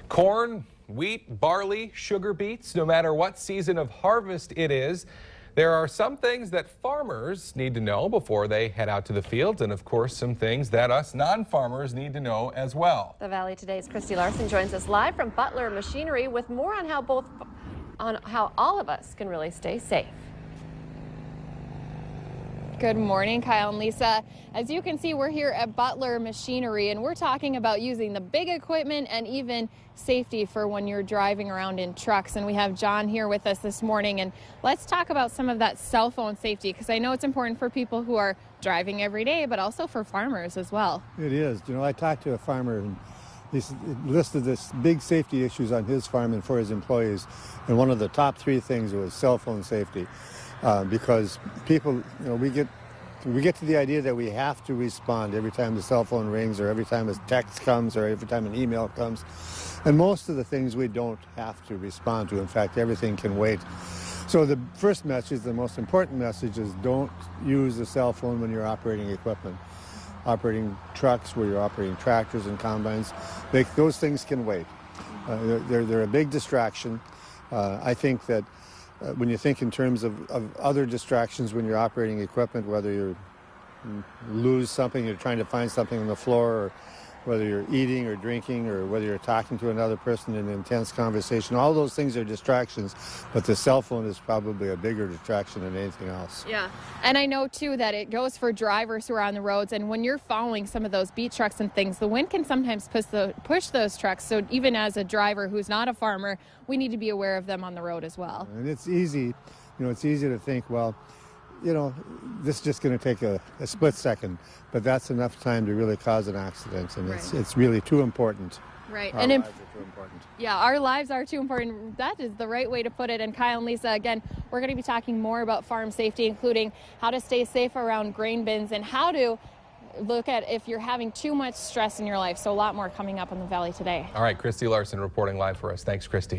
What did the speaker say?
Corn, wheat, barley, sugar beets, no matter what season of harvest it is, there are some things that farmers need to know before they head out to the fields, and of course some things that us non-farmers need to know as well. The Valley Today's Christy Larson joins us live from Butler Machinery with more on how all of us can really stay safe. Good morning, Kyle and Lisa. As you can see, we're here at Butler Machinery, and we're talking about using the big equipment and even safety for when you're driving around in trucks. And we have John here with us this morning, and let's talk about some of that cell phone safety, because I know it's important for people who are driving every day, but also for farmers as well. It is. You know, I talked to a farmer, and he listed this big safety issues on his farm and for his employees, and one of the top 3 things was cell phone safety. Because people, you know, we get to the idea that we have to respond every time the cell phone rings, or every time a text comes, or every time an email comes. And most of the things we don't have to respond to. In fact, everything can wait. So the first message, the most important message, is don't use the cell phone when you're operating equipment. Operating trucks, where you're operating tractors and combines, those things can wait. They're a big distraction. I think that when you think in terms of other distractions when you're operating equipment, whether you lose something, you're trying to find something on the floor, or whether you're eating or drinking, or whether you're talking to another person in an intense conversation, all those things are distractions, but the cell phone is probably a bigger distraction than anything else. Yeah, and I know too that it goes for drivers who are on the roads, and when you're following some of those beat trucks and things, the wind can sometimes push those trucks, so even as a driver who's not a farmer, we need to be aware of them on the road as well. And it's easy, it's easy to think, well, this is just going to take a split second, but that's enough time to really cause an accident, and right. It's really too important. Right. Our lives are too important. Yeah, our lives are too important. That is the right way to put it. And Kyle and Lisa, again, we're going to be talking more about farm safety, including how to stay safe around grain bins and how to look at if you're having too much stress in your life. So a lot more coming up on the Valley today. All right, Christy Larson reporting live for us. Thanks, Christy.